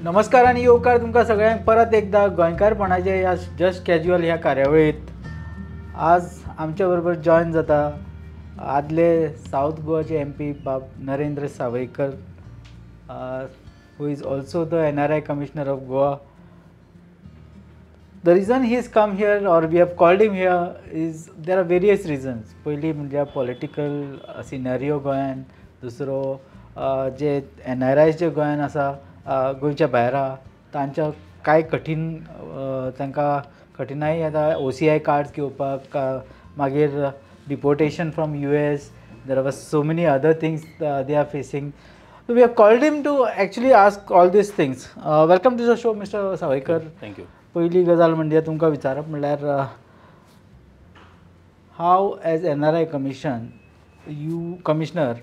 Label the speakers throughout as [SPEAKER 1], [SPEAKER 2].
[SPEAKER 1] नमस्कार आणि येवकार तुमकां सगळ्यांक परत एकदा गोंयकारपणाचे ह्या जस्ट कॅज्युअल ह्या कार्यावळीत आज आमच्या बरोबर जॉइन जाता आदले साऊथ गोवाचे MP Bab Narendra Sawaikar who is also the NRI commissioner of Goa. The reason he has come here or we have called him here is there are various reasons. पयली म्हणजे पॉलिटिकल सिनेरियो गोंयान, दुसरो जे NRIs जे गोंयान आसा गोंयच्या भायर आहा तांच्या कांय तांकां कठिनाई येता OCI कार्ड्स घेवपाक, मागीर deportation from US. There are so many other things they are facing. So we have called him to actually ask all these things. Welcome to the show, Mr. Sawaykar.
[SPEAKER 2] Thank you.
[SPEAKER 1] पहिली गजाल म्हणजे तुमकां विचारप म्हणल्यार हाव as NRI commissioner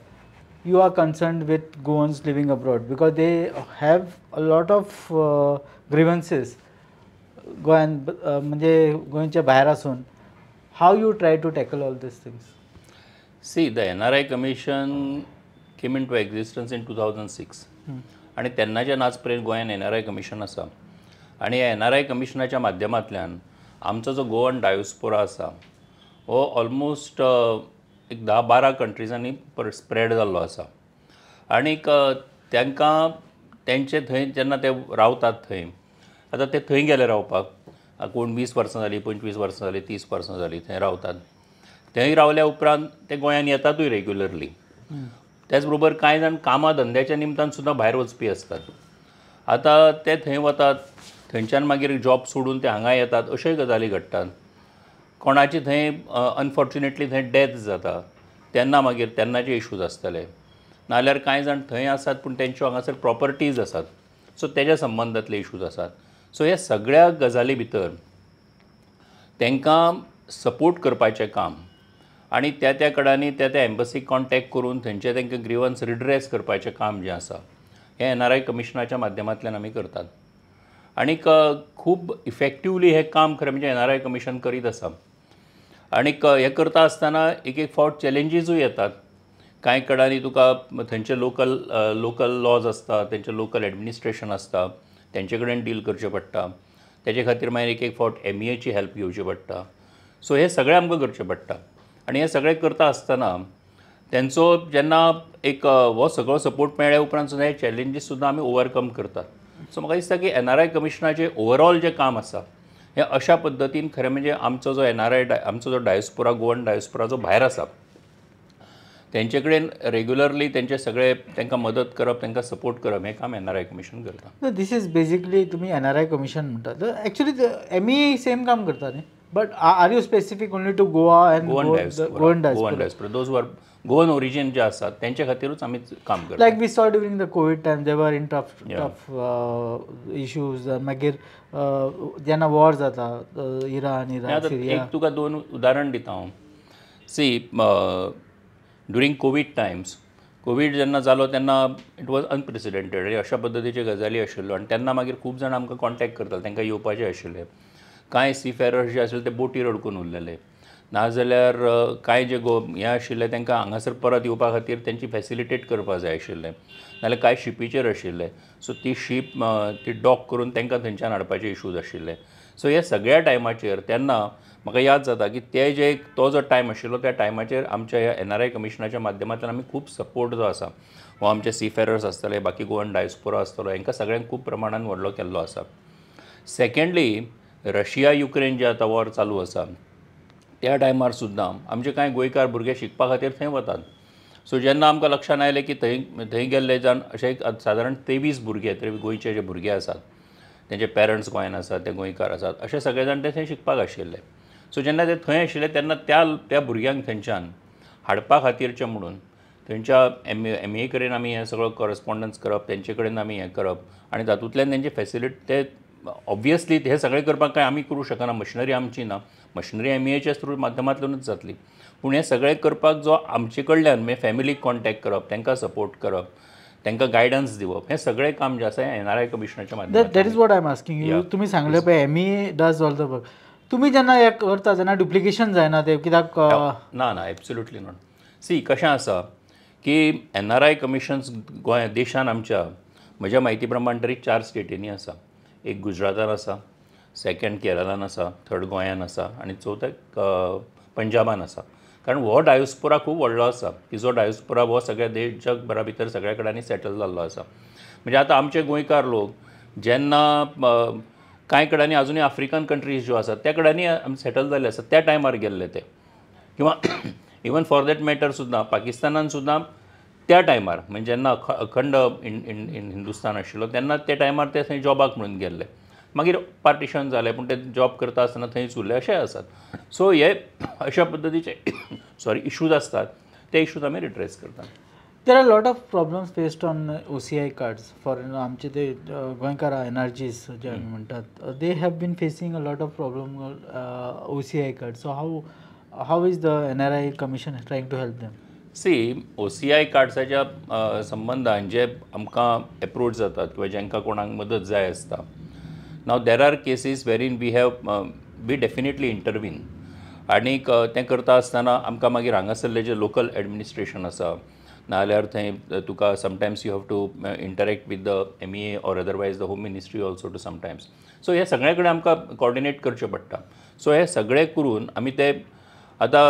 [SPEAKER 1] you are concerned with Goans living abroad because they have a lot of grievances गोंयान म्हणजे गोंयच्या भायर आसून. How you try to tackle all these things?
[SPEAKER 2] See, the NRI Commission came into existence in 2006 आणि तेन्नाच्यान आज पर्यंत गोंयान NRI कमिशन आसा आणि ह्या NRI कमिशनाच्या माध्यमांतल्यान आमचो जो गोवन डायोस्पोरा आसा हो ऑलमोस्ट एक 10-12 कंट्रीजांनी स्प्रेड जाल्लो आसा आनीक तांकां तेंचे थंय जेन्ना ते रावतात थंय आतां ते थंय गेले रावपाक कोण 20 वर्सां जालीं, 25 वर्सां जालीं, 30 वर्सां जालीं थंय रावतात. थंय रावल्या उपरांत ते गोंयान येतातूय रेग्युलरली. त्याच बरोबर कांय जाण कामा धंद्याच्या निमतान सुद्दां भायर वचपी असतात. आतां ते थंय वतात, थंयच्यान मागीर जॉब सोडून ते हांगा येतात, अश्योय गजाली घडटात. कोणाची थंय अनफॉर्च्युनेटली थंय डेथ जाता तेन्ना मागीर तेन्नाचे इश्यूज आसतले. नाल्यार कांय जाण थंय आसात पूण तेंच्यो हांगासर प्रॉपर्टीज आसात, सो तेज्या संबंदांतले इश्यूज आसात. सो ह्या सगळ्या गजाली भितर तांकां सपोर्ट करपाचें काम आनी त्या कडांनी त्या एम्बसीक कॉन्टॅक्ट करून थंयचे तांकां ग्रिवन्स रिड्रेस करपाचें काम जें आसा हें NRI कमिशनाच्या माध्यमांतल्यान आमी करतात. आनीक खूब इफेक्टिवली हें काम खरें म्हणजे NRI कमिशन करीत आसा. आनीक हें करता आसतना एक फावट चॅलेंजीसूय येतात. कांय कडांनी तुका थंयचे लोकल लॉज आसता, तेंचें लोकल एडमिनिस्ट्रेशन आसता, तेंचे कडेन डील करचें पडटा. तेजे खातीर मागीर एक फावट MEA ची हेल्प घेवची पडटा. सो हें सगळें आमकां करचें पडटा आनी हें सगळें करता आसतना तेंचो जेन्ना एक हो सगळो सपोर्ट मेळ्ळ्या उपरांत सुद्दां हे चॅलेंजीस सुद्दां आमी ओवरकम करतात. सो म्हाका दिसता की NRI कमिशनाचें ओवरऑल जें काम आसा हें अशा पद्दतीन खरें म्हणजे आमचो जो आमचो जो डायोस्पोरा गोवन डायोस्पोरा जो भायर आसा तेंचे कडेन रेग्युलरली तेंचे सगळे तांकां मदत करप, तांकां सपोर्ट करप हें काम NRI कमिशन करता.
[SPEAKER 1] दिस इज बेसिकली तुमी NRI कमिशन म्हणटा. एक्चुअली MEA सेम काम करता न्ही, but are you specific only to Goa and Goan diaspora
[SPEAKER 2] those were Goan origin जे आसात तेंचे खातीरूच आमी काम करता.
[SPEAKER 1] Like we saw during the covid time they were in tough issues. मागीर जेन्ना वॉर जाता इराण सिरिया.
[SPEAKER 2] एक तुका 2 उदाहरण दिता हांव. See during COVID times COVID जेन्ना जालो तेन्ना इट वॉज अनप्रेसिडेंटेड आनी अशा पद्दतीच्यो गजाली आशिल्ल्यो आनी तेन्ना मागीर खूब जाण आमकां कॉन्टॅक्ट करताले, तांकां येवपाचें आशिल्लें. कांय सीफेरर्स जे आशिल्ले ते बोटीर अडकून उरलेले, नाजाल्यार कांय जे हें आशिल्ले तांकां हांगासर परत येवपा खातीर तेंची फॅसिलिटेट करपाक जाय आशिल्लें, नाल्यार कांय शिपीचेर आशिल्ले. सो ती शीप ती डॉक करून तांकां थंयच्यान हाडपाचे इश्यूज आशिल्ले. सो ह्या सगळ्या टायमाचेर तेन्ना म्हाका याद जाता की तो जो टायम आशिल्लो त्या टायमाचेर आमच्या ह्या NRI कमिशनाच्या माध्यमांतल्यान आमी खूब सपोर्ट जो आसा हो आमचे सीफेरर्स आसतले, बाकी गोवन डायोस्पोरा आसतलो, हांकां सगळ्यांक खूब प्रमाणान व्हडलो केल्लो आसा. सेकेंडली रशिया युक्रेन जे आतां वॉर चालू आसा त्या टायमार सुद्दां आमचे कांय गोंयकार भुरगे शिकपा खातीर थंय वतात. सो जेन्ना आमकां लक्षांत आयलें की थंय गेल्ले जाण अशे सादारण 23 भुरगे गोंयचे जे भुरगे आसात तेंचे पेरंट्स गोंयान आसात, ते गोंयकार आसात, अशे सगळे जाण ते थंय शिकपाक आशिल्ले. सो जेन्ना ते थंय आशिल्ले तेन्ना त्या भुरग्यांक थंयच्यान हाडपा खातीरचें म्हणून थंयच्या MEA कडेन आमी हें सगळो करस्पॉन्डन्स करप, तेंचे कडेन आमी हें करप आनी तातूंतल्यान तेंचे फॅसिलिटी ते ऑब्वियसली हे सगळें करपाक काय आमी करूं शकना, मशिनरी आमची ना, मशिनरी MEAच्या थ्रू माध्यमांतल्यानूच जातली. पूण हें सगळें करपाक जो आमचे कडल्यान म्हणजे फॅमिलीक कॉन्टॅक्ट करप, तांकां सपोर्ट करप, तांकां गायडन्स दिवप, हें सगळें काम जें आसा हें NRI कमिशनाच्या माध्यमांतल्यान.
[SPEAKER 1] That is what I am asking you. तुमी सांगलें पळय MEA does all the work. तुमी जेन्ना हें करता जेन्ना डुप्लिकेशन जायना ते कित्याक?
[SPEAKER 2] ना एब्सोल्युटली नॉट. सी कशें आसा की NRI कमिशन्स गोंय देशान आमच्या म्हज्या म्हायती प्रमाण तरी 4 स्टेटींनी आसा. एक गुजरातान आसा, सेकंड केरळान आसा, थर्ड गोंयान आसा आनी चवथो पंजाबान आसा. कारण हो डायोस्पोरा खूब व्हडलो आसा की जो डायोस्पोरा हो सगळ्या जगभरा भितर सगळ्या कडेनी सेटल जाल्लो आसा. म्हणजे आतां आमचे गोंयकार लोक जेन्ना कांय कडेनी अजुनूय आफ्रिकन कंट्रीज ज्यो आसात त्या कडेनी सेटल जाल्ले आसात, त्या टायमार गेल्ले ते. किंवा इवन फॉर दॅट मॅटर सुद्दां पाकिस्तानान सुद्दां त्या टायमार म्हणजे जेन्ना अखंड इन हिंदुस्तान आशिल्लो तेन्ना त्या टायमार ते थंय जॉबाक म्हणून गेल्ले. मागीर पार्टिशन जालें पूण ते जॉब करता आसतना थंयच उरले अशेंय आसात. सो हे अशा पद्दतीचे इश्यूज असतात ते इश्यूज आमी रिट्रेस करतात.
[SPEAKER 1] There are a lot of problems faced on OCI cards for आमचे ते गोंयकार NRGs जे आमी म्हणटात, they have been facing a lot of problem OCI cards. So how is the NRI Commission trying to help them?
[SPEAKER 2] See OCI कार्ड्साच्या संबंधान जे आमकां एप्रोच जातात किंवा जेंकां कोणाक मदत जाय आसता, now there are cases wherein we definitely intervene. आनीक तें करता आसतना आमकां मागीर हांगासरलें जे लोकल एडमिनिस्ट्रेशन आसा नाल्यार थंय तुका sometimes you have to interact with the MEA or otherwise the home ministry also to sometimes. So हे सगळे कडेन आमकां कॉर्डिनेट करचें पडटा. सो हे सगळे करून आमी ते आतां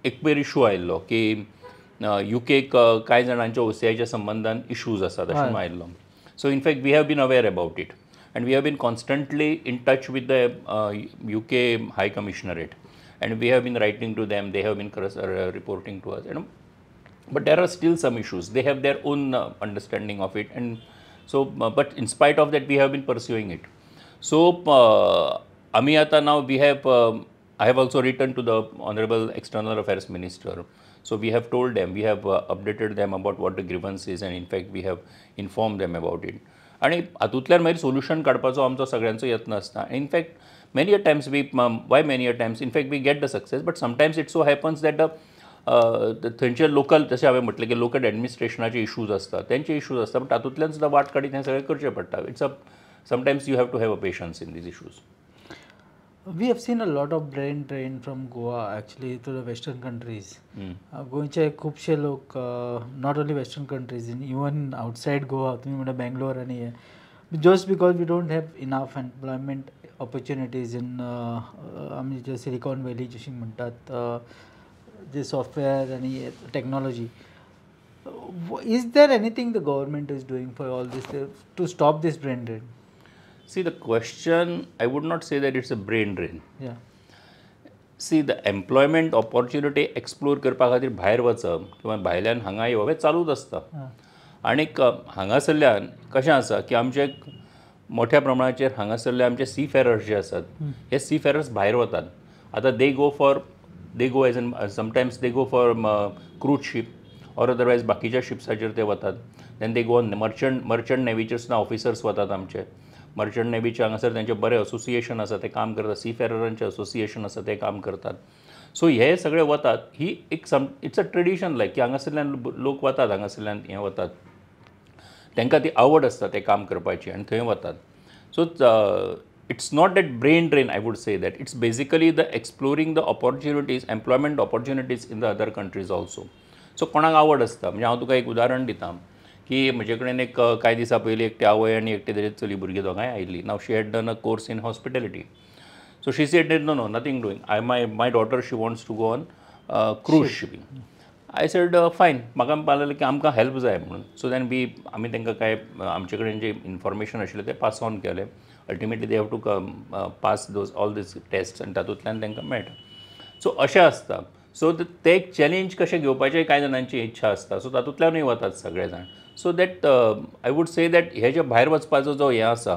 [SPEAKER 2] एक पयर इशू आयिल्लो की UKक कांय जाणांच्या OCIच्या संबंधान इश्यूज आसात अशें म्हणून आयिल्लो. So in fact we have been aware about it and we have been constantly in touch with the UK High Commissionerate and we have been writing to them. They have been reporting to us, but there are still some issues. They have their own understanding of it, and so but in spite of that we have been pursuing it. So Amiyata now we have I have also written to the Honorable External Affairs Minister. So we have told them, we have updated them about what the grievance is, and in fact we have informed them about it. आणि हातूंतल्यान मागीर solution काडपाचो आमचो सगळ्यांचो यत्न आसता. In fact many a times we get the success, but sometimes it so happens that थंयचे local, जशें हांवें म्हटलें की लोकल एडमिनिस्ट्रेशनाचे इश्यूज आसता, तेंचे इश्यूज आसता, बट तातूंतल्यान सुद्दां वाट काडीत हें सगळें करचें पडटा. Sometimes you have to have a patience in these issues.
[SPEAKER 1] We have seen a lot of brain drain from Goa actually to the western countries. गोंयचे खुबशे लोक not only western countries, even outside Goa, तुम्ही म्हणटा Bangalore आणि हे, just because we don't have enough employment opportunities in आमी जे silicon valley जशी म्हणटात, जे सॉफ्टवेअर आणि technology. Is there anything the government is doing for all this to stop this brain drain?
[SPEAKER 2] See, the question, I would not say that it's a brain drain.
[SPEAKER 1] Yeah.
[SPEAKER 2] See, the employment opportunity explore करपा खातीर भायर वचप किंवा भायल्यान हांगा येवप हें चालूच आसता. आनीक हांगासरल्यान कशें आसा की आमचे मोठ्या प्रमाणाचेर हांगासरले आमचे सी फेरर्स जे आसात, हे सी फेरर्स भायर वतात. आतां they go as an sometimes they go for cruise ship or otherwise बाकीच्या शिप्साचेर ते वतात. Then they go on merchant नेवीचेर सुद्दां ऑफिसर्स वतात आमचे. मर्चंट नेवीचे हांगासर तेंचे बरे असोसिएशन आसा, ते काम करतात. सी फेररांचे असोसिएशन आसा, ते काम करतात. सो हे सगळे वतात. ही एक इट्स अ ट्रेडिशन लायक की हांगासरल्यान लोक वतात, हांगासरल्यान हें वतात, तांकां ती आवड आसता ते काम करपाची आनी थंय वतात. So it's not that brain drain, I would say that it's basically the exploring the opportunities, employment opportunities in the other countries also. So कोणाक आवड आसता, म्हणजे हांव तुका एक उदाहरण दितां की म्हजे कडेन एक कांय दिसा पयलीं एकटे आवय आनी एकटे तेजे चली भुरगीं दोगांय आयिल्लीं. Now she had done a course in hospitality. So she said no nothing doing, my daughter she wants to go on cruise shipping. I said fine, म्हाका म्हणपाक की आमकां हेल्प जाय म्हणून. सो दॅन आमी तांकां काय आमचे कडेन जे इन्फॉर्मेशन आशिल्लें तें पास ऑन केलें. Ultimately they have to pass all these test आनी तातूंतल्यान तांकां मेळटा. सो अशें आसता. सो ते एक चॅलेंज कशें घेवपाचें कांय जाणांची इच्छा आसता. सो तातूंतल्यानूय वतात सगळे जाण. So that I would say that हे जे भायर वचपाचो जो हें आसा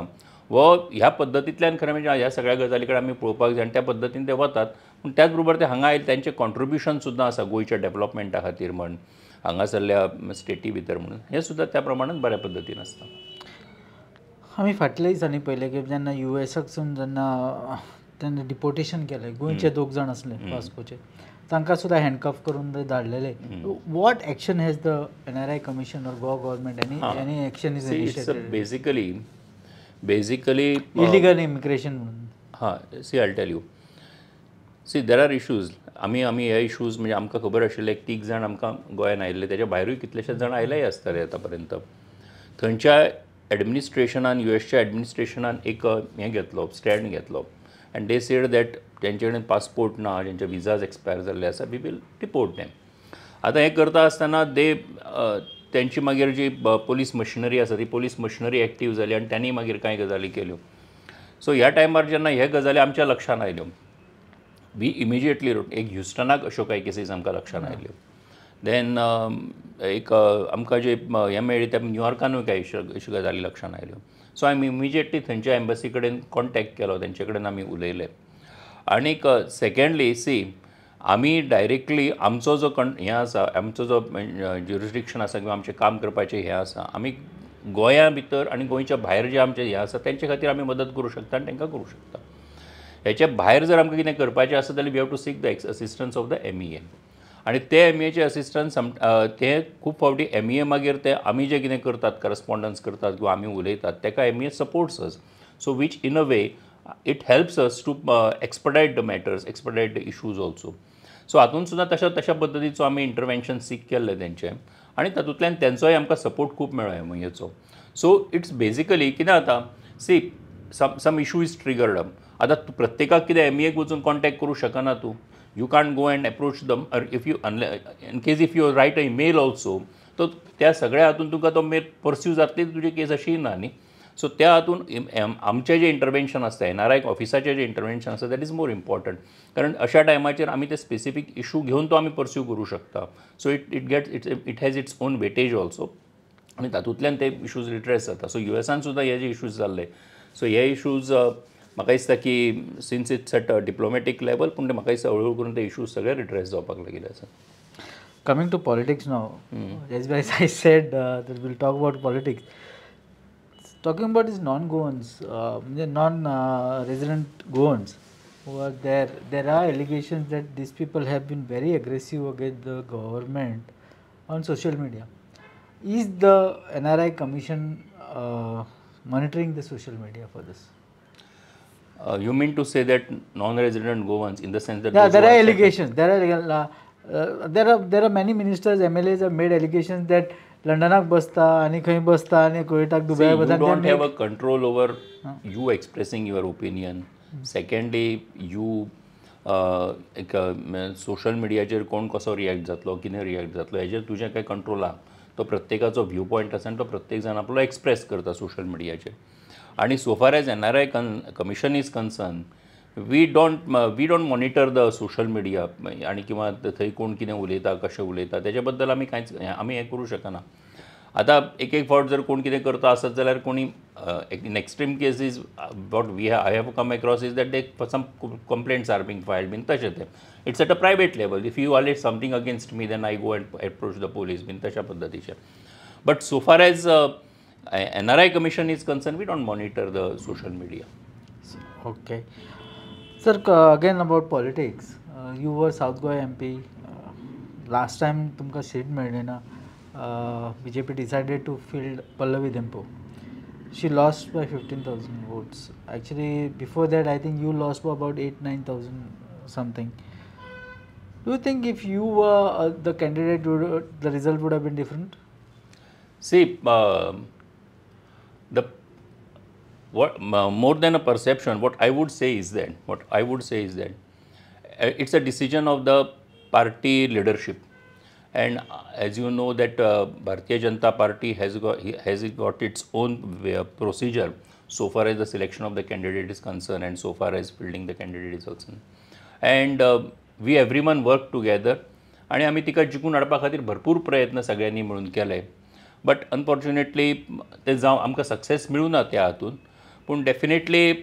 [SPEAKER 2] वो ह्या पद्दतींतल्यान खरें म्हणजे ह्या सगळ्या गजाली कडेन आमी पळोवपाक जाय आनी त्या पद्दतीन ते वतात. पूण त्याच बरोबर ते हांगा आयले तेंचें कॉन्ट्रिब्युशन सुद्दां आसा गोंयच्या डेवलॉपमेंटा खातीर म्हण, हांगासरल्या स्टेटी भितर म्हणून हें सुद्दां त्या प्रमाणान बऱ्या पद्दतीन आसता.
[SPEAKER 1] आमी फाटल्या दिसांनी पळयलें की जेन्ना USसून जेन्ना तेन्ना डिपोटेशन केलें, गोंयचे 2 जाण आसले वास्कोचे, तांकां सुद्दां हँडकफ करून धाडलेले. What action has the NRI commission or Goa government any action is initiated?
[SPEAKER 2] Basically
[SPEAKER 1] illegal immigration म्हणून.
[SPEAKER 2] हां, see I tell you. See there are issues. आमी हे इश्यूज म्हणजे आमकां खबर आशिल्ले 3 जाण आमकां गोंयान आयिल्ले, तेच्या भायरूय कितलेशेच जाण आयलेय आसतले आतां पर्यंत. थंयच्या एडमिनिस्ट्रेशनान युएसच्या एडमिनिस्ट्रेशनान एक हें घेतलो स्टँड घेतलो एंड दे सेड दॅट जेंचे कडेन पासपोर्ट ना जेंचे विजाज एक्सपायर जाल्ले आसा वी वील डिपोर्ट देम. आतां हें करता आसतना तेंची मागीर जी पोलीस मशिनरी आसा ती पोलीस मशिनरी एक्टीव जाली आनी त्यांनी मागीर कांय गजाली केल्यो. सो ह्या टायमार जेन्ना हे गजाली आमच्या लक्षांत आयल्यो वी इमिजिएटली एक ह्युस्टनाक अश्यो कांय केसीस आमकां लक्षांत आयल्यो. देन एक आमकां जे हें मेळ्ळी ते न्यूयॉर्कानूय कांय अश्यो गजाली लक्षांत आयल्यो. सो आमी इमिजिएटली थंयच्या एम्बसी कडेन कॉन्टॅक्ट केलो, तेंचे कडेन आमी उलयले. आनीक सेकेंडली आमी डायरेक्टली आमचो जो हें आसा आमचो जो ज्युरिस्डिक्शन आसा किंवा आमचें काम करपाचें हें आसा आमी गोंया भितर आनी गोंयच्या भायर जे आमचें हें आसा तेंचे खातीर आमी मदत करूं शकता आनी तांकां करूं शकता. हेच्या भायर जर आमकां कितें करपाचें आसा जाल्यार we have to seek the assistance of the MEA. आनी ते MEAचे असिस्टन्स ते खूब फावटी MEA मागीर ते आमी जे कितें करतात करस्पॉन्डन्स करतात किंवा आमी उलयतात तेका MEA supports us. So which in a way it helps us to expedite the matters, expedite the issues also. So हातूंत सुद्दां तशा पद्दतीचो आमी इंटरवेन्शन सीक केल्लें तेंचें आनी तातूंतल्यान तेंचोय आमकां सपोर्ट खूब मेळ्ळो MEAचो. सो इट्स बेजिकली कितें जाता some issue is triggered up. आतां तूं प्रत्येकाक कितें MEAक वचून कॉन्टॅक्ट करूं शकना तूं. You can't go and approach them if you in case if you write a email also तो त्या सगळ्या हातूंत तुका तो मेल परस्यू जातली तुजी केस अशी ना न्ही. सो त्या हातूंत आमचें जें इंटरवेन्शन आसता NRI ऑफिसाचें जें इंटरवेन्शन आसता दॅट इज मोर इम्पॉर्टंट. कारण अशा टायमाचेर आमी ते स्पेसिफीक इशू घेवन तो आमी परस्यू करूं शकता. So it has its own weightage also आनी तातूंतल्यान ते इशूज रिड्रेस जाता. सो युएसान सुद्दां हे जे इशूज जाल्ले सो हे इशूज म्हाका दिसता की since it's eight diplomatic level पूण ते म्हाका दिसता हळू करून ते इशूज सगळे रिड्रेस जावपाक लागिल्ले आसा.
[SPEAKER 1] Coming to politics now, as I said that we'll talk about politics. Talking about these non-Goans, non-resident Goans who are there are allegations that these people have been very aggressive against the government on social media. Is the NRI Commission monitoring the social media for this?
[SPEAKER 2] You mean to say that non-resident Goans in the sense that
[SPEAKER 1] there are allegations. There are many ministers, MLAs have made allegations that Londonak basta आणि खंय बसता आणि कोयटाक Dubai
[SPEAKER 2] बसता. You don't have a control over you expressing your opinion. Secondly, you social मिडियाचेर कोण कसो react जातलो कितें रियॅक्ट जातलो हेजेर तुजें कांय कंट्रोल आहा. तो प्रत्येकाचो व्यू पॉयंट आसा आनी तो प्रत्येक जाण आपलो एक्सप्रेस करता सोशल मिडियाचेर. आणि so far as NRI commission is concern we don't monitor the social media आणि किंवा थंय कोण कितें उलयता कशें उलयता तेजे बद्दल आमी कांयच आमी हें करूं शकना. आतां एक फावट जर कोण कितें करता आसत जाल्यार कोणी in extreme cases what I have come across is that they some complaints are being filed बीन तशें तें it's at a private level. If you allege something against me then I go and approach the police बीन तशा पद्दतीचें. But so far as NRI Commission is concerned, we don't monitor the social media.
[SPEAKER 1] Okay. Sir, again about politics. You were South Goa MP. Last time तुमका seat मेळ्ळी ना. BJP decided to field Pallavi Dempo. She lost by 15,000 votes. Actually, before that, I think you lost by about 8,000-9,000 something. Do you think if you were the candidate, the result would have been different?
[SPEAKER 2] See, more than a perception, what I would say is that it's a decision of the party leadership, and as you know that Bharatiya Janata Party has got its own procedure so far as the selection of the candidate is concerned and so far as fielding the candidate is concerned, and we everyone work together आणि आमी तिका जिखून हाडपा खातीर भरपूर प्रयत्न सगळ्यांनी मिळून केले. बट अनफॉर्च्युनेटली ते आमकां सक्सेस मेळूं ना त्या हातून. पूण डेफिनेटली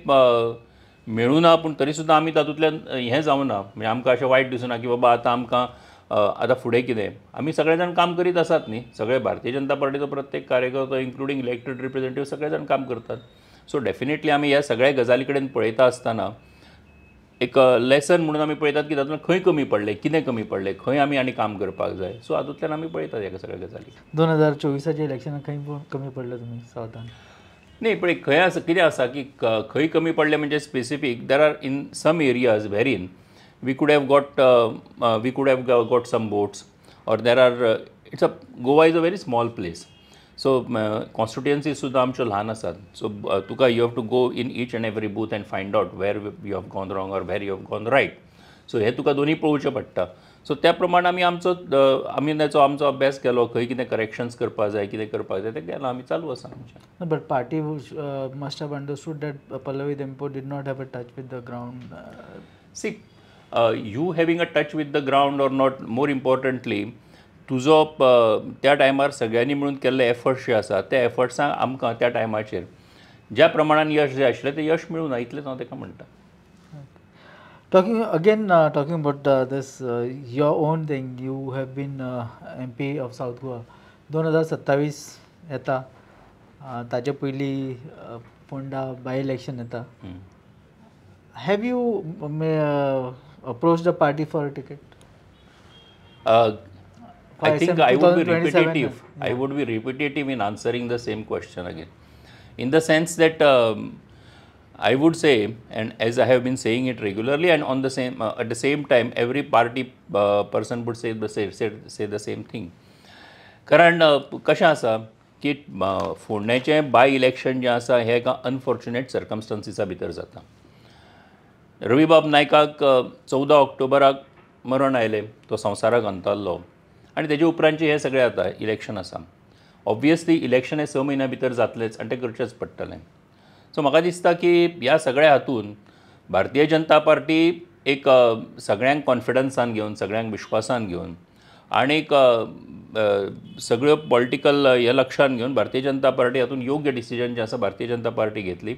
[SPEAKER 2] मेळूं ना पूण तरी सुद्दां आमी तातूंतल्यान हें जावना म्हणजे आमकां अशें वायट दिसना की बाबा आतां आमकां आतां फुडें कितें. आमी सगळे जाण काम करीत आसात न्ही. सगळे भारतीय जनता पार्टीचो प्रत्येक कार्यकर्तो इन्क्लुडींग इलेक्टेड रिप्रेझेंटेटिव्ह सगळे जाण काम करतात. सो डेफिनेटली आमी ह्या सगळ्या गजाली कडेन पळयता आसतना एक लेसन म्हणून आमी पळयतात की तातूंत खंय कमी पडलें कितें कमी पडलें खंय आमी आनी काम करपाक जाय. सो हातूंतल्यान आमी पळयतात ह्या सगळ्या गजाली.
[SPEAKER 1] 2024च्या इलेक्शनाक खंय कमी पडलें तुमी सावथान?
[SPEAKER 2] नाही पण खंय आसा कितें आसा की खंय कमी पडलें म्हणजे specific there are in some areas wherein we could have got some votes or there are it's Goa is a very small place. So constituency सुद्दां आमच्यो ल्हान आसात. सो तुका you have to go in each and every booth and find out where you have gone wrong or where you have gone right. So हे तुका दोन्ही पळोवचें पडटा. सो त्या प्रमाणे आमी ताचो आमचो अभ्यास केलो, खंय कितें करेक्शन्स करपा जाय, कितें करपाक जाय तें केलां आमी, चालू आसा आमचें.
[SPEAKER 1] But party must have understood that Pallavi Dempo did not have a touch with the ground.
[SPEAKER 2] See you having a touch with the ground or not, more importantly तुजो त्या टायमार सगळ्यांनी मिळून केल्ले एफर्ट्स जे आसा त्या एफर्ट्सांक आमकां त्या टायमाचेर ज्या प्रमाणान यश जाय आशिल्लें तें यश मेळूं ना, इतलेंच हांव ताका म्हणटा.
[SPEAKER 1] Talking about this your own thing, you have been MP of South Goa. 2027 येता, ताचे पयलीं फोंडा बाय इलेक्शन येता. Have you approached the party for a ticket?
[SPEAKER 2] I think I would be repetitive. I would be repetitive in answering the same question again, in the sense that I would say, and as I have been saying it regularly, and on the same at the same time, every party person would say the same thing. कारण कशें आसा की फोंड्याचें by election जें आसा हें एका unfortunate सर्कमस्टन्सिसा भितर जाता. रविबाब नायकाक 14 ऑक्टोबराक मरण आयलें, तो संवसाराक अंतारलो, आनी तेजे उपरांतचें हें सगळें आतां इलेक्शन आसा. ऑब्वियसली इलेक्शन हें 6 म्हयन्या भितर जातलेंच आनी तें करचेंच पडटलें. सो म्हाका दिसता की ह्या सगळ्या हातून भारतीय जनता पार्टी एक सगळ्यांक कॉन्फिडन्सान घेवन, सगळ्यांक विश्वासान घेवन, आनीक सगळ्यो पॉलिटिकल हे लक्षांत घेवन भारतीय जनता पार्टी हातून योग्य डिसिजन जें आसा भारतीय जनता पार्टी घेतली.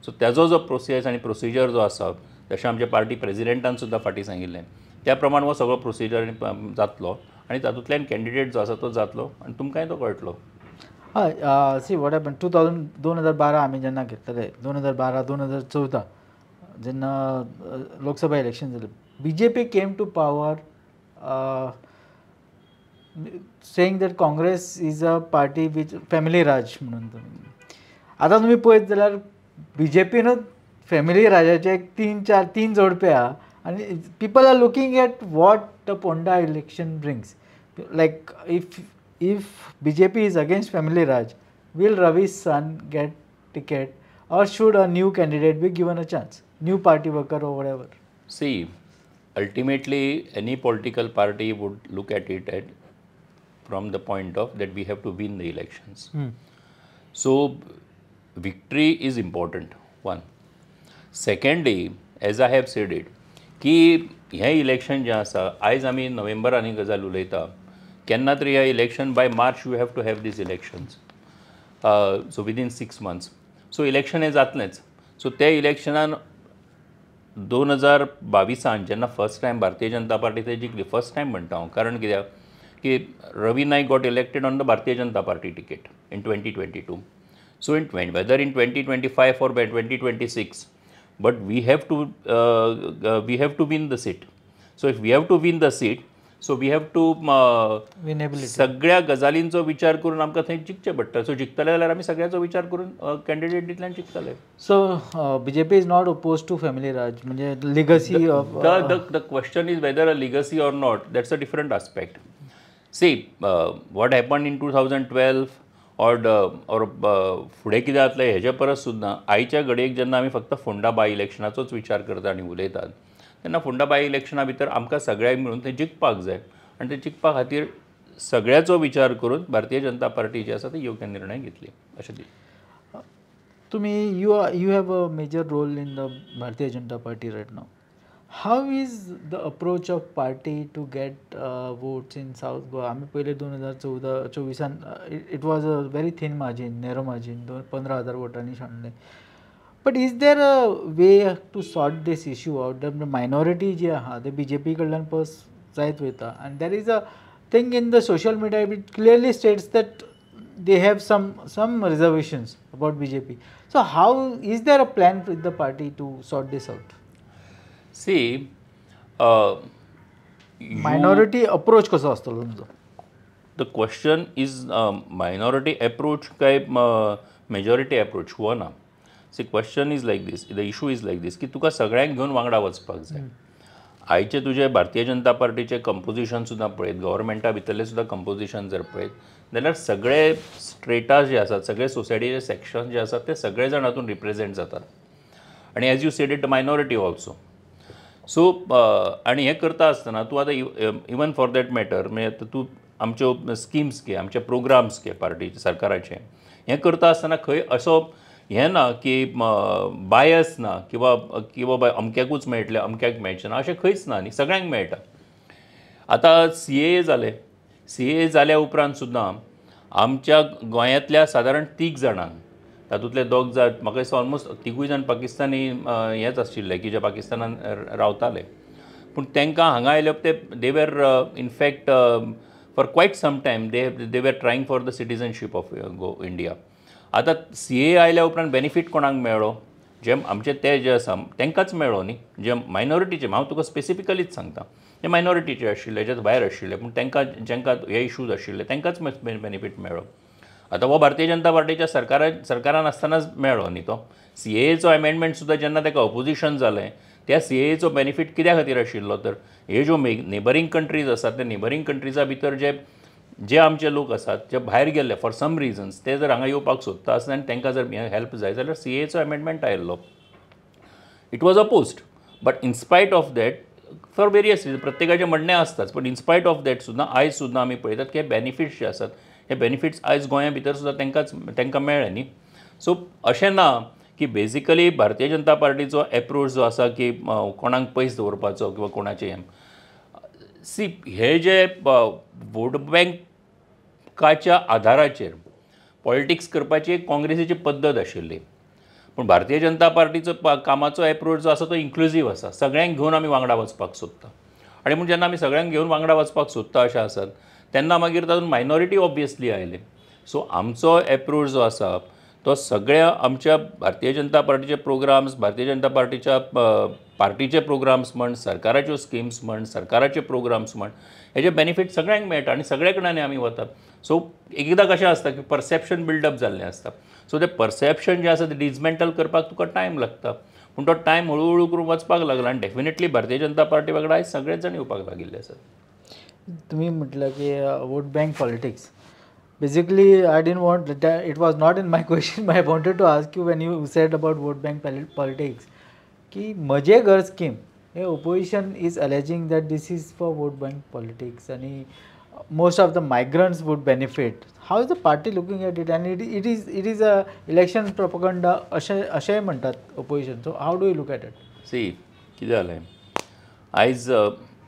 [SPEAKER 2] सो तेजो जो प्रोसेस आनी प्रोसिजर जो आसा, तशें आमच्या पार्टी प्रेजिडेंटान सुद्दां फाटीं सांगिल्लें, त्या प्रमाण हो सगळो प्रोसिजर जातलो आनी तातूंतल्यान कॅन्डिडेट जो आसा तो जातलो आनी तुमकांय तो कळटलो.
[SPEAKER 1] हय, सी वॉट हॅपन 2012 आमी जेन्ना घेतले, 2012-2014 जेन्ना लोकसभा इलेक्शन जालें, BJP came to power saying that Congress is a party which family राज म्हणून. आतां तुमी पळयत जाल्यार BJPनूच फॅमिली राजाचे 3 जोडपे आहा, आनी people are looking at what the Ponda election brings. Like if BJP is against family Raj, will Ravi's son get ticket, or should a new candidate be given a chance, new party worker or whatever?
[SPEAKER 2] See, ultimately any political party would look at it from the point of that we have to win the elections. So victory is important, one. Secondly, as I have said it, की हे election जें आसा, आयज आमी नोव्हेंबरान ही गजाल उलयता, केन्ना तरी हे election by March you have to have these elections, so within 6 months. So election हें जातलेंच. सो त्या इलेक्शनान 2022 जेन्ना फर्स्ट टायम भारतीय जनता पार्टी ते जिखली, फर्स्ट टायम म्हणटा हांव, कारण कित्याक की Ravi Naik got elected on the Bharatiya Janata party ticket in 2022. So whether in 2025 or by 2026, but we have to win the seat. So if we have to win the seat, so we have to सगळ्या गजालींचो विचार करून आमकां थंय जिखचें पडटा. So जिखतले जाल्यार आमी सगळ्याचो विचार करून कॅन्डिडेट दितल्यान जिखतले.
[SPEAKER 1] So BJP is not oppose to family raj, म्हणजे legacy of
[SPEAKER 2] the question is whether a legacy or not, that's a different aspect. See what happen in 2012 or फुडें कितें जातलें हेजे परस सुद्दां आयच्या घडयेक जेन्ना आमी फक्त फोंडा बाय इलेक्शनाचोच विचार करता आनी उलयतात, तेन्ना फोंडा बाय इलेक्शना भितर आमकां सगळ्यांक मेळून तें जिखपाक जाय, आनी तें जिखपा खातीर सगळ्याचो विचार करून भारतीय जनता पार्टी जी आसा ती योग्य निर्णय घेतली अशें दिसता.
[SPEAKER 1] तुमी you have a major role in the Bharatiya Janata party right now. How is the approach of party to get votes in south Goa? आमी पयले 2024 it was a very thin margin, narrow margin, 15,000 वोटांनी शाणले. But is there a way to sort this issue out? The minority जी आहा ते BJP कडल्यान पस जायत वयता, and there is a thing in the social media it clearly states that they have some reservations about BJP. So how is there a plan with the party to sort this out?
[SPEAKER 2] See,
[SPEAKER 1] minority approach कसो आसतलो तुमचो?
[SPEAKER 2] The question is minority approach काय majority approach हो ना. See, question is like this, the issue is like this, की तुका सगळ्यांक घेवन वांगडा वचपाक जाय. आयचे तुजे भारतीय जनता पार्टीचे कंपोजिशन सुद्दां पळयत, गव्हर्मेंटा भितरले सुद्दां कंपोजिशन जर पळयत जाल्यार सगळे स्ट्रेटास जे आसात, सगळे सोसायटीचे सेक्शन जे आसात ते सगळे जाण हातूंत रिप्रेझेंट जातात. आनी as you said it minority also. So आनी हें करता आसतना तूं आतां इवन फॉर दॅट मॅटर म्हणजे तूं आमच्यो स्किम्स घे, आमचे प्रोग्राम्स घे पार्टीचे सरकाराचे, हें करता आसतना खंय असो हें ना की बायस ना की बाबा अमक्याकूच मेळटलें अमक्याक मेळचें ना अशें खंयच ना न्ही, सगळ्यांक मेळटा. आतां CAA जालें, CAA जाल्या उपरांत सुद्दां आमच्या गोंयांतल्या सादारण 3 जाणांक, तातूंतले 2 जाण म्हाका दिसता ऑलमोस्ट 3 जाण पाकिस्तानी हेच आशिल्ले की जे पाकिस्तानान रावताले, पूण तांकां हांगा आयले ते they were in fact for quite some time they were trying for the citizenship of India. आतां CAA आयल्या उपरांत बेनिफीट कोणाक मेळ्ळो, जे आमचे ते जे आसा तांकांच मेळ्ळो न्ही, जे मायनॉरिटीचे. हांव तुका स्पेसिफिकलीच सांगता, ते मायनॉरिटीचे आशिल्ले, जे भायर आशिल्ले, पूण तांकां जेंकां हे इश्यूज आशिल्ले तांकांच बेनिफीट मेळ्ळो. आतां हो भारतीय जनता पार्टीच्या सरकारान आसतनाच मेळ्ळो न्ही तो. CAAचो अमेंडमेंट सुद्दां जेन्ना ताका ऑपोजिशन जालें, त्या CAAचो बेनिफीट कित्या खातीर आशिल्लो, तर हे ज्यो नेबरींग कंट्रीज आसात त्या नेबरींग कंट्रीजा भितर जे आमचे लोक आसात जे भायर गेल्ले फॉर सम रिजन्स, ते जर हांगा येवपाक सोदता आसता आनी तांकां जर हेल्प जाय जाल्यार CAAचो अमेंडमेंट आयिल्लो. It was opposed, but in spite of that for various reason, प्रत्येकाचें म्हणणें आसताच, बट इनस्पायट ऑफ दॅट सुद्दां आयज सुद्दां आमी पळयतात की हे बेनिफिट्स जे आसात हे बेनिफिट्स आयज गोंया भितर सुद्दां तांकां मेळ्ळे न्ही. सो अशें ना की बेजिकली भारतीय जनता पार्टीचो एप्रोच जो आसा की कोणाक पयस दवरपाचो किंवा कोणाचें हें हे जे वोट बँकाच्या आधाराचेर पॉलिटिक्स करपाची एक काँग्रेसीची पद्दत आशिल्ली, पूण भारतीय जनता पार्टीचो कामाचो एप्रोच जो आसा तो इन्क्लुजीव आसा. सगळ्यांक घेवन आमी वांगडा वचपाक सोदता, आनी म्हण जेन्ना आमी सगळ्यांक घेवन वांगडा वचपाक सोदता अशें आसात तेन्ना मागीर तातूंत मायनॉरिटी ऑब्वियसली आयले. सो आमचो एप्रोच जो आसा तो सगळ्या आमच्या भारतीय जनता पार्टीचे प्रोग्राम्स, भारतीय जनता पार्टीचे प्रोग्राम्स म्हण, सरकाराच्यो स्किम्स म्हण, सरकाराचे प्रोग्राम्स म्हण, हेजे बेनिफीट सगळ्यांक मेळटा आनी सगळे कडेन आमी वतात. सो एकदां कशें आसता की परसेप्शन बिल्डअप जाल्लें आसता. सो तें परसेप्शन जें आसा तें डिसमेंटल करपाक तुका टायम लागता, पूण तो टायम हळू करून वचपाक लागला आनी डेफिनेटली भारतीय जनता पार्टी वांगडा आयज सगळेच जाण येवपाक लागिल्ले आसात.
[SPEAKER 1] तुम्ही म्हटलं की vote bank politics. Basically, I didn't want that. It was not in my question. I wanted to ask you when you said about vote bank politics. कि मजे घर scheme, opposition is alleging that this is for vote bank politics and most of the migrants would benefit. How is the party looking at it? And it is a election propaganda. अशें म्हणतात opposition. So how do you look at it?
[SPEAKER 2] See, कितें जालें आयज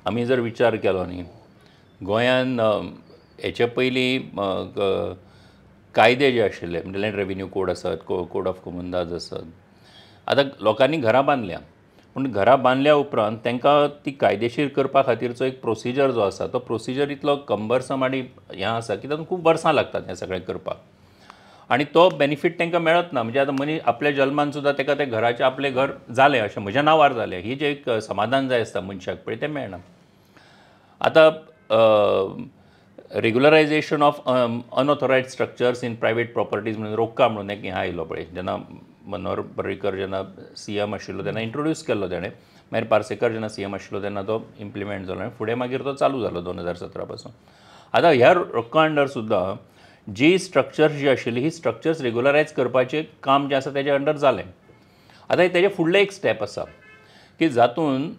[SPEAKER 2] आमी जर विचार केलो न्ही, गोंयान हेचे पयलीं कायदे जे आशिल्ले म्हणजे लँड रेव्हेन्यू कोड आसत, कोड ऑफ कॉमन आसत. आतां लोकांनी घरां बांदल्या, पूण घरां बांदल्या उपरांत तांकां ती कायदेशीर करपा खातीरचो एक प्रोसिजर जो आसा तो प्रोसिजर इतलो कंबरसम आनी हें आसा की तातूंत खूब वर्सां लागतात हें सगळें करपाक, आनी तो बेनिफीट तांकां मेळत ना. म्हणजे आतां मनीस आपल्या जल्मान सुद्दां ताका तें घराचें आपलें घर जालें अशें म्हज्या नांवार जालें ही जें एक समाधान जाय आसता मनशाक पळय तें मेळना. आतां regularisation of unauthorised structures in private properties म्हणून रोक्का म्हणून एक हें आयलो पळय, जेन्ना मनोहर पर्रीकर जेन्ना CM आशिल्लो तेन्ना इंट्रोड्यूस केल्लो तेणें, मागीर पार्सेकर जेन्ना CM आशिल्लो तेन्ना तो इम्प्लिमेंट जालो आनी फुडें मागीर तो चालू जालो 2017 पासून. आतां ह्या रोक्का अंडर सुद्दां जी स्ट्रक्चर्स जी आशिल्ली ही स्ट्रक्चर्स रेग्युलरायज करपाचें काम जें आसा तेजे अंडर जालें. आतां तेजें फुडलें एक स्टेप आसा की जातून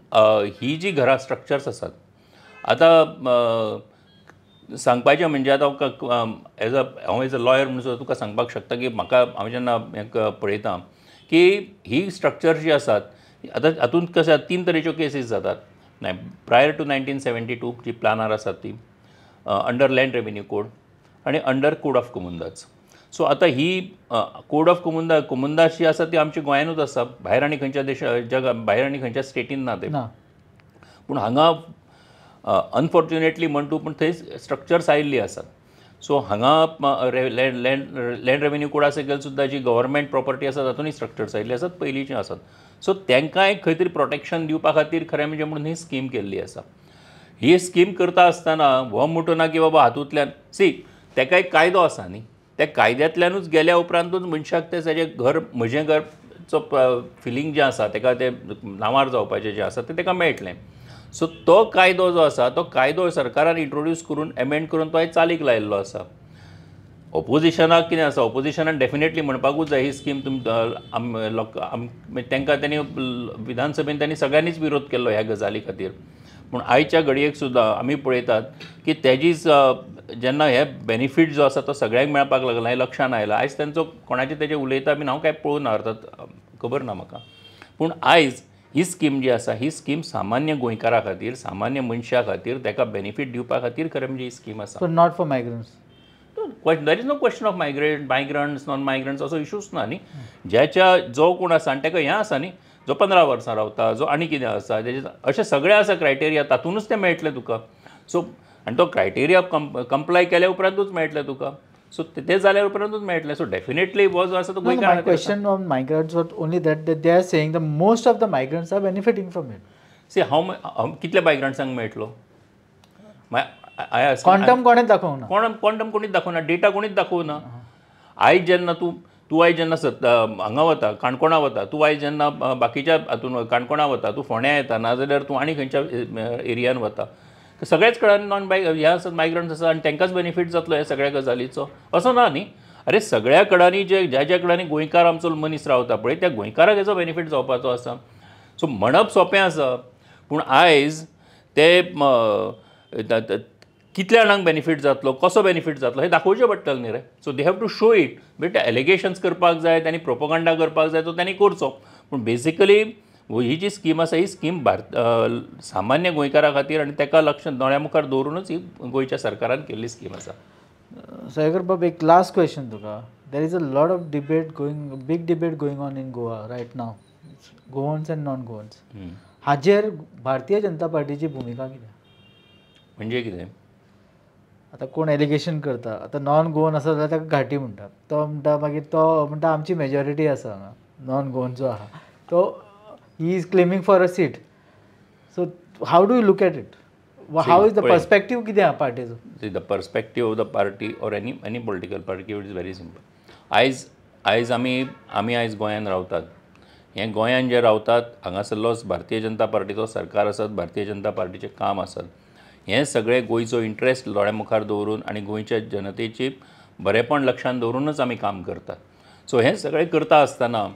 [SPEAKER 2] ही जी घरां स्ट्रक्चर्स आसात, आतां सांगपाचें म्हणजे आतां हांव एज अ लॉयर म्हणून सुद्दां तुका सांगपाक शकता की म्हाका हांव जेन्ना हें पळयतां की ही स्ट्रक्चर्स जी आसात आतां हातूंत कशें 3 तरेच्यो केसीस जातात. प्रायर टू 1972 जी प्लानार आसात ती अंडर लँड रेव्हेन्यू कोड आनी under code of Commons. So आतां ही कोड ऑफ कॉमन्स जी आसा ती आमच्या गोंयांतूच आसा, भायर आनी खंयच्या जगात भायर आनी खंयच्या स्टेटीन ना ते. पूण हांगा अनफॉर्च्युनेटली म्हण तूं पूण थंय स्ट्रक्चर्स आयिल्ली आसात. सो हांगा लँड रेव्हेन्यू कोडा सकयल सुद्दां जी गव्हर्मेंट प्रॉपर्टी आसा तातूंतय स्ट्रक्चर्स आयिल्ले आसात, पयलींचे आसात. सो तांकां एक खंय तरी प्रोटेक्शन दिवपा खातीर खरें म्हणजे म्हणून ही स्कीम केल्ली आसा. ही स्कीम करता आसतना हो म्हणटो ना की बाबा हातूंतल्यान ताका एक कायदो आसा न्ही, त्या कायद्यांतल्यानूच गेल्या उपरांतूच मनशाक तेजें घर म्हजें घरचो फिलींग जें आसा ताका तें नांवार जावपाचें जें आसा तें ताका मेळटलें. सो तो कायदो जो आसा तो कायदो सरकारान इंट्रोड्यूस करून एमेंड करून तो चालीक लायिल्लो आसा. ऑपोजिशनाक कितें आसा, ऑपोजिशनान डेफिनेटली म्हणपाकूच जाय ही स्कीम तांकां त्यांनी विधानसभेन त्यांनी सगळ्यांनीच विरोध केल्लो ह्या गजाली खातीर. पूण आयच्या घडयेक सुद्दां आमी पळयतात की तेजीच जेन्ना हे बेनिफीट जो आसा तो सगळ्यांक मेळपाक लागला हें लक्षान आयलां. आयज तांचो कोणाचें तेजें उलयता बीन हांव कांय पळोवं ना, अर्थात खबर ना म्हाका. पूण आयज ही स्कीम जी आसा ही स्कीम सामान्य गोंयकारा खातीर, सामान्य मनशा खातीर ताका बेनिफीट दिवपा खातीर खरें म्हणजे ही स्कीम आसा.
[SPEAKER 1] So not for migrants.
[SPEAKER 2] There is no question of migrants non migrants असो इशूच ना न्ही. ज्याच्या जो कोण आसा आनी ताका हें आसा न्ही, जो 15 वर्सां रावता, जो आनी कितें आसा तेजे अशें सगळें आसा क्रायटेरिया, तातूंतच तें मेळटलें तुका. सो आनी तो क्रायटेरिया कंप्लाय केल्या उपरांतूच मेळटलें तुका. सो ते जाल्या उपरांतूच मेळटलें. सो डेफिनेटली हो जो आसा तो गोंयकार.
[SPEAKER 1] My question on migrants was only that they are saying that most of the migrants are benefiting from it.
[SPEAKER 2] See कितल्या मायग्रंट्सांक मेळटलो?
[SPEAKER 1] क्वांटम कोणेच दाखोवंक ना.
[SPEAKER 2] क्वांटम कोणीच दाखोवना, डेटा कोणीच दाखोवना. आयज जेन्ना तूं आयज जेन्ना हांगा वता, काणकोणा वता, तूं आयज जेन्ना बाकीच्या हातून काणकोणा वता, तूं फोंड्या येता, नाजाल्यार तूं आनी खंयच्या एरियान वता, सगळ्याच कडेन हे आसात मायग्रंट्स आसा आनी तांकांच बेनिफीट जातलो ह्या सगळ्या गजालीचो असो ना न्ही. अरे सगळ्या कडांनी ज्या कडांनी गोंयकार आमचो मनीस रावता पळय त्या गोंयकाराक हेजो बेनिफीट जावपाचो आसा. सो म्हणप सोंपें आसा, पूण आयज ते कितल्या जाणांक बेनिफीट जातलो, कसो बेनिफीट जातलो हें दाखोवचें पडटलें न्ही रे. So they have to show it. But allegations करपाक जाय, त्यांनी प्रोपोगंडा करपाक जाय, तो त्यांनी करचो. पूण बेसिकली ही जी स्कीम आसा ही स्कीम सामान्य गोंयकारा खातीर आनी ताका लक्ष दोळ्या मुखार दवरूनच ही गोंयच्या सरकारान केल्ली स्कीम आसा.
[SPEAKER 1] सागर बाब, एक लास्ट क्वेश्चन तुका. There is a lot of big debate going on in Goa right now, Goans and non Goans. हाजेर भारतीय जनता पार्टीची भुमिका कितें?
[SPEAKER 2] म्हणजे कितें?
[SPEAKER 1] आतां कोण एलिगेशन करता, आतां नॉन गोवन आसा जाल्यार ताका घाटी म्हणटात. तो म्हणटा मागीर तो म्हणटा आमची मेजॉरिटी आसा हांगा नॉन गोवन जो आहा तो he is claiming for a seat. So how do you look at it? How is the perspective कितें आहा पार्टीचो?
[SPEAKER 2] The perspective of the party or any political party it is very simple. आयज आमी आयज गोंयांत रावतात. हें गोंयांत जे रावतात हांगासरलो भारतीय जनता पार्टीचो सरकार आसत, भारतीय जनता पार्टीचें काम आसत, हें सगळें गोंयचो इंट्रस्ट दोळ्या मुखार दवरून आनी गोंयच्या जनतेची बरेपण लक्षांत दवरूनच आमी काम करतात. सो हें सगळें करता आसतना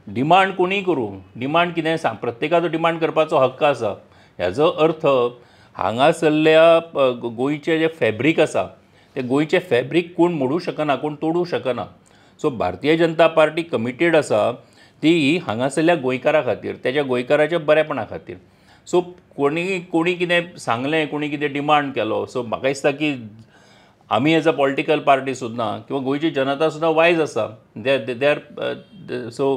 [SPEAKER 2] डिमांड कोणीय करूं, डिमांड कितें सांग, प्रत्येकाचो डिमांड करपाचो हक्क आसा. हेजो अर्थ हांगासरल्या गोंयचें जें फॅब्रीक आसा तें गोंयचें फॅब्रीक कोण मोडूं शकना, कोण तोडूं शकना. सो भारतीय जनता पार्टी कमिटेड आसा ती हांगासरल्या गोंयकारा खातीर, तेज्या गोंयकाराच्या बरेपणा खातीर. सो कोणी कितें सांगलें, कोणी कितें डिमांड केलो, सो म्हाका दिसता की आमी एज अ पॉलिटिकल पार्टी सुद्दां किंवा गोंयची जनता सुद्दां वायज आसा. दे आर सो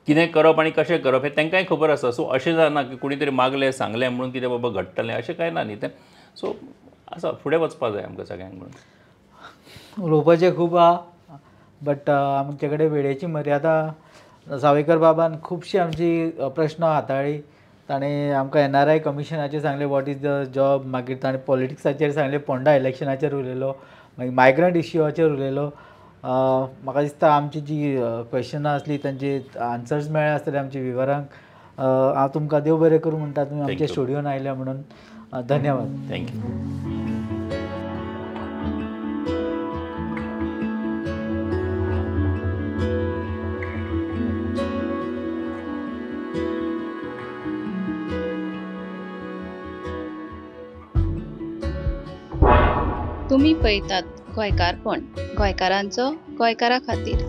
[SPEAKER 2] कितें करप आनी कशें करप हें तांकांय खबर आसा. सो अशें जायना की कोणी तरी मागलें सांगलें म्हणून कितें बाबा घडटलें अशें कांय ना न्ही तें. सो आसा फुडें वचपाक जाय आमकां सगळ्यांक म्हणून.
[SPEAKER 1] उलोवपाचें खूब आहा बट आमचे कडेन वेळेची मर्यादा. सावयकर बाबान खुबशी आमची प्रश्न हाताळ्ळी. ताणें आमकां NRI कमिशनाचेर सांगलें वॉट इज द जॉब, मागीर ताणें पॉलिटिक्साचेर सांगलें, पोंडा इलेक्शनाचेर उलयलो, मागीर मायग्रंट इश्यूआचेर उलयलो. म्हाका दिसता आमची जी क्वेश्चनां आसली तांचे आन्सर्स मेळ्ळे आसतले आमच्या विवरांक. हांव तुमकां देव बरें करूं म्हणटा, तुमी आमच्या स्टुडियोन आयल्या म्हणून. धन्यवाद.
[SPEAKER 2] थँक्यू.
[SPEAKER 3] तुम्ही पळयतात गोंयकारपण, गोंयकारांचो गोंयकारा खातीर.